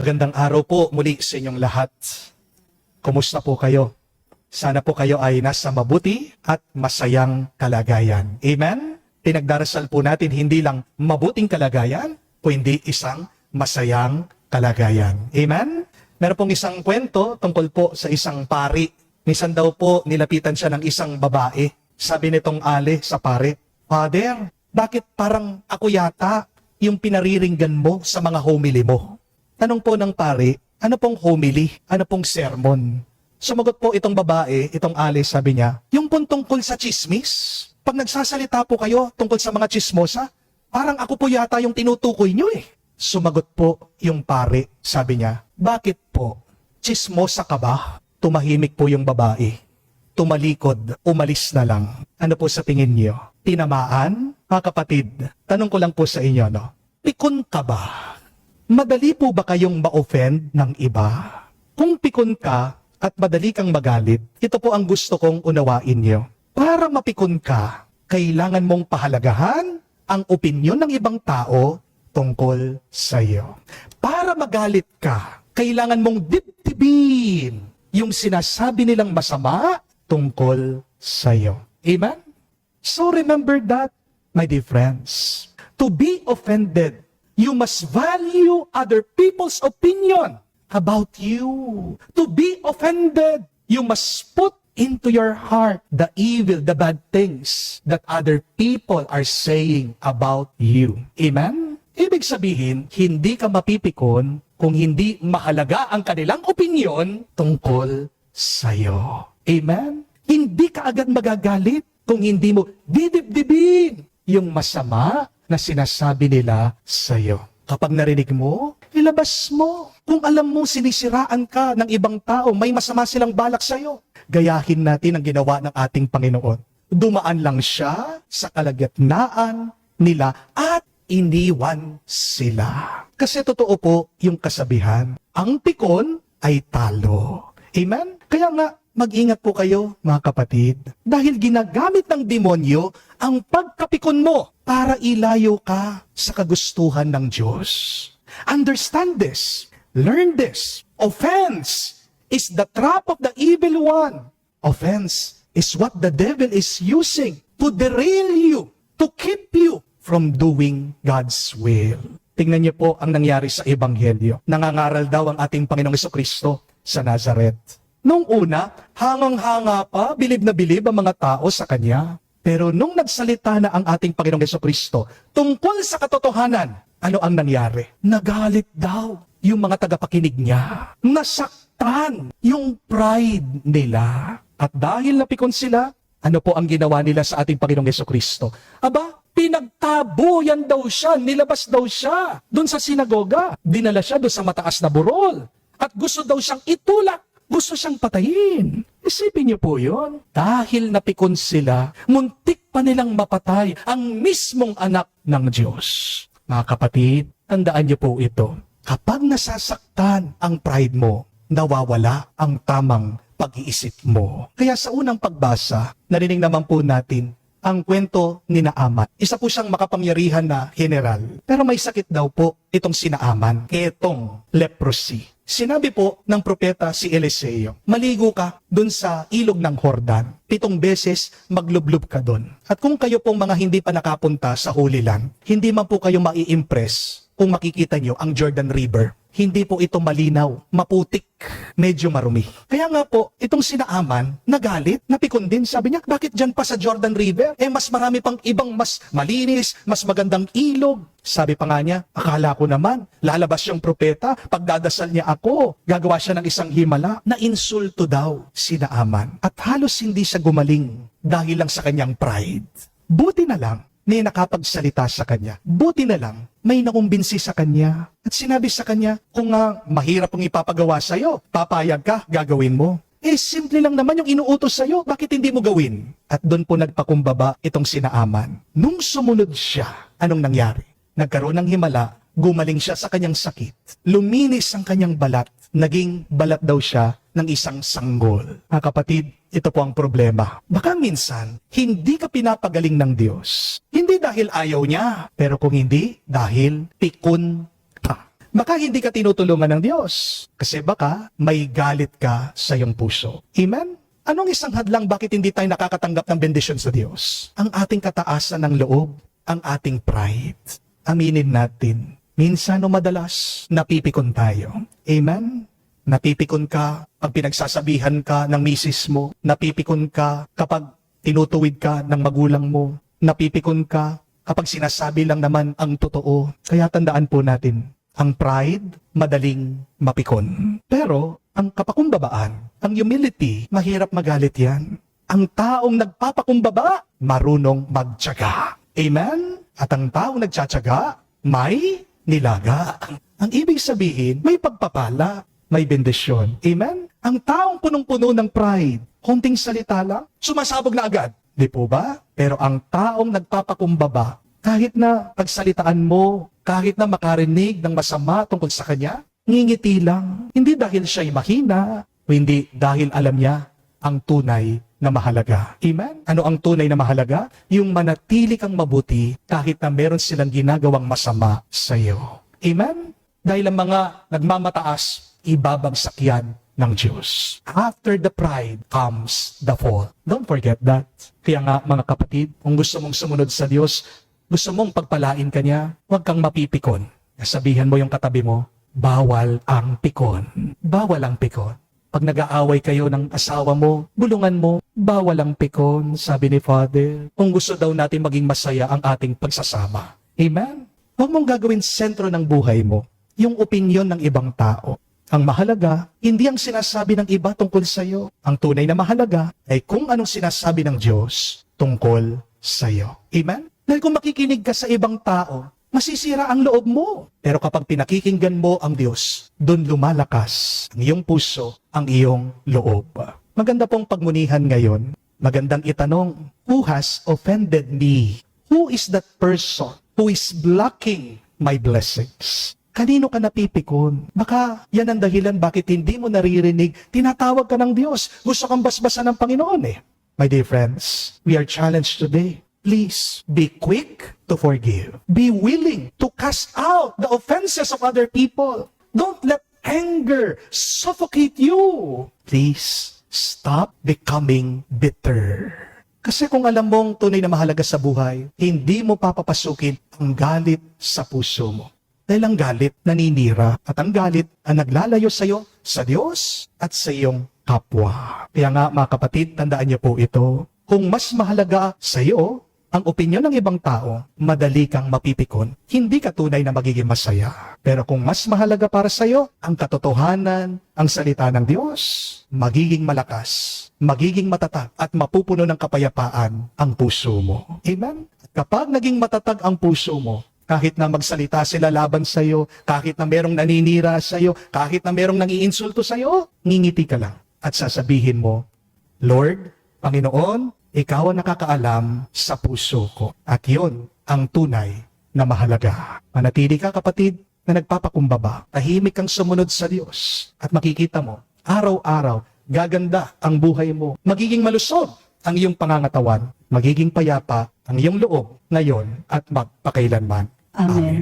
Magandang araw po muli sa inyong lahat. Kumusta po kayo? Sana po kayo ay nasa mabuti at masayang kalagayan. Amen? Pinagdarasal po natin hindi lang mabuting kalagayan, kundi isang masayang kalagayan. Amen? Meron pong isang kwento tungkol po sa isang pari. Minsan daw po nilapitan siya ng isang babae. Sabi nitong ali sa pari, "Father, bakit parang ako yata yung pinariringgan mo sa mga homily mo?" Tanong po ng pari, ano pong homily? Ano pong sermon? Sumagot po itong babae, itong ali, sabi niya, yung pong tungkol sa chismis. Pag nagsasalita po kayo tungkol sa mga chismosa, parang ako po yata yung tinutukoy niyo eh. Sumagot po yung pari, sabi niya, bakit po? Chismosa ka ba? Tumahimik po yung babae. Tumalikod, umalis na lang. Ano po sa tingin niyo? Tinamaan? Mga kapatid, tanong ko lang po sa inyo, no? Pikon ka ba? Madali po ba kayong ma-offend ng iba? Kung pikon ka at madali kang magalit, ito po ang gusto kong unawain niyo. Para mapikon ka, kailangan mong pahalagahan ang opinyon ng ibang tao tungkol sa iyo. Para magalit ka, kailangan mong dibdibin yung sinasabi nilang masama tungkol sa iyo. Amen? So remember that, my dear friends. To be offended, you must value other people's opinion about you. To be offended, you must put into your heart the evil, the bad things that other people are saying about you. Amen? Ibig sabihin, hindi ka mapipikon kung hindi mahalaga ang kanilang opinion tungkol sa'yo. Amen? Hindi ka agad magagalit kung hindi mo didibdibin yung masama na sinasabi nila sa'yo. Kapag narinig mo, ilabas mo. Kung alam mo sinisiraan ka ng ibang tao, may masama silang balak sa'yo, gayahin natin ang ginawa ng ating Panginoon. Dumaan lang siya sa kalagitnaan nila at iniwan sila. Kasi totoo po yung kasabihan, ang pikon ay talo. Amen? Kaya nga, mag-ingat po kayo, mga kapatid, dahil ginagamit ng demonyo ang pagkapikon mo para ilayo ka sa kagustuhan ng Diyos. Understand this. Learn this. Offense is the trap of the evil one. Offense is what the devil is using to derail you, to keep you from doing God's will. Tingnan niyo po ang nangyari sa Ebanghelyo. Nangangaral daw ang ating Panginoong Jesucristo sa Nazareth. Nung una, hangang-hanga pa, bilib na bilib ang mga tao sa Kanya. Pero nung nagsalita na ang ating Panginoong Jesucristo tungkol sa katotohanan, ano ang nangyari? Nagalit daw yung mga tagapakinig niya. Nasaktan yung pride nila. At dahil napikon sila, ano po ang ginawa nila sa ating Panginoong Jesucristo? Aba, pinagtabuyan daw siya, nilabas daw siya doon sa sinagoga. Dinala siya doon sa mataas na burol. At gusto daw siyang itulak. Gusto siyang patayin. Isipin niyo po yun. Dahil napikon sila, muntik pa nilang mapatay ang mismong anak ng Diyos. Mga kapatid, tandaan niyo po ito. Kapag nasasaktan ang pride mo, nawawala ang tamang pag-iisip mo. Kaya sa unang pagbasa, narinig naman po natin ang kwento ni Naaman. Isa po siyang makapangyarihan na general. Pero may sakit daw po itong si Naaman. Itong leprosy. Sinabi po ng propeta si Eliseo, maligo ka dun sa ilog ng Jordan. 7 beses maglublob ka dun. At kung kayo pong mga hindi pa nakapunta sa Holy Land, hindi man po kayo mai-impress kung makikita nyo ang Jordan River. Hindi po ito malinaw, maputik, medyo marumi. Kaya nga po, itong si Naaman, nagalit, napikon din. Sabi niya, bakit dyan pa sa Jordan River? Mas marami pang ibang mas malinis, mas magandang ilog. Sabi pa nga niya, akala ko naman, lalabas yung propeta, pagdadasal niya ako, gagawa siya ng isang himala. Na-insulto daw si Naaman. At halos hindi siya gumaling dahil lang sa kanyang pride. Buti na lang, may nakapagsalita sa kanya. Buti na lang, may nakumbinsi sa kanya. At sinabi sa kanya, kung mahirap ang ipapagawa sa'yo, papayag ka, gagawin mo. Simple lang naman yung inuutos sa'yo, bakit hindi mo gawin? At doon po nagpakumbaba itong si Naaman. Nung sumunod siya, anong nangyari? Nagkaroon ng himala, gumaling siya sa kanyang sakit. Luminis ang kanyang balat, naging balat daw siya ng isang sanggol. Mga kapatid, ito po ang problema. Baka minsan, hindi ka pinapagaling ng Diyos. Hindi dahil ayaw niya, pero kung hindi, dahil pikon ka. Baka hindi ka tinutulungan ng Diyos. Kasi baka may galit ka sa iyong puso. Amen? Anong isang hadlang bakit hindi tayo nakakatanggap ng bendisyon sa Diyos? Ang ating kataasan ng loob, ang ating pride. Aminin natin, minsan o madalas, napipikon tayo. Amen? Napipikon ka pag pinagsasabihan ka ng misis mo. Napipikon ka kapag tinutuwid ka ng magulang mo. Napipikon ka kapag sinasabi lang naman ang totoo. Kaya tandaan po natin, ang pride, madaling mapikon. Pero, ang kapakumbabaan, ang humility, mahirap magalit yan. Ang taong nagpapakumbaba, marunong magtiyaga. Amen? At ang taong nagtsatsaga, may nilaga. Ang ibig sabihin, may pagpapala, may bendisyon. Amen? Ang taong punong-puno ng pride, konting salita lang, sumasabog na agad. Di po ba? Pero ang taong nagpapakumbaba, kahit na pagsalitaan mo, kahit na makarinig ng masama tungkol sa kanya, ngingiti lang. Hindi dahil siya'y mahina, o hindi dahil alam niya ang tunay na mahalaga. Amen? Ano ang tunay na mahalaga? Yung manatili kang mabuti kahit na meron silang ginagawang masama sa iyo. Amen? Dahil ang mga nagmamataas, ibabagsak yan ng Diyos. After the pride comes the fall. Don't forget that. Kaya nga mga kapatid, kung gusto mong sumunod sa Diyos, gusto mong pagpalain ka niya, huwag kang mapipikon. Sabihan mo yung katabi mo, bawal ang pikon. Bawal ang pikon. Pag nag-aaway kayo ng asawa mo, bulungan mo, bawal ang pikon, sabi ni Father. Kung gusto daw natin maging masaya ang ating pagsasama. Amen? Huwag mong gagawin sentro ng buhay mo yung opinyon ng ibang tao. Ang mahalaga, hindi ang sinasabi ng iba tungkol sa iyo. Ang tunay na mahalaga ay kung anong sinasabi ng Diyos tungkol sa iyo. Amen? Dahil kung makikinig ka sa ibang tao, masisira ang loob mo. Pero kapag pinakikinggan mo ang Diyos, doon lumalakas ang iyong puso, ang iyong loob. Maganda pong pagmunihan ngayon. Magandang itanong, who has offended me? Who is that person who is blocking my blessings? Kanino ka napipikon? Baka yan ang dahilan bakit hindi mo naririnig, tinatawag ka ng Diyos. Gusto kang basbasan ng Panginoon eh. My dear friends, we are challenged today. Please be quick to forgive. Be willing to cast out the offenses of other people. Don't let anger suffocate you. Please stop becoming bitter. Kasi kung alam mong tunay na mahalaga sa buhay, hindi mo papapasukin ang galit sa puso mo. Dahil ang galit naninira at ang galit ang naglalayo sa iyo, sa Diyos at sa iyong kapwa. Kaya nga mga kapatid, tandaan niyo po ito. Kung mas mahalaga sa iyo ang opinyon ng ibang tao, madali kang mapipikon. Hindi ka tunay na magiging masaya. Pero kung mas mahalaga para sa iyo ang katotohanan, ang salita ng Diyos, magiging malakas, magiging matatag at mapupuno ng kapayapaan ang puso mo. Amen? Kapag naging matatag ang puso mo, kahit na magsalita sila laban sa iyo, kahit na merong naninira sa iyo, kahit na merong nangiinsulto sa iyo, ngingiti ka lang at sasabihin mo, Lord, Panginoon, ikaw ang nakakaalam sa puso ko. At yun ang tunay na mahalaga. Manatili ka kapatid na nagpapakumbaba, tahimik kang sumunod sa Diyos at makikita mo, araw-araw, gaganda ang buhay mo. Magiging malusog ang iyong pangangatawan, magiging payapa ang iyong loob ngayon at magpakailanman. Amen.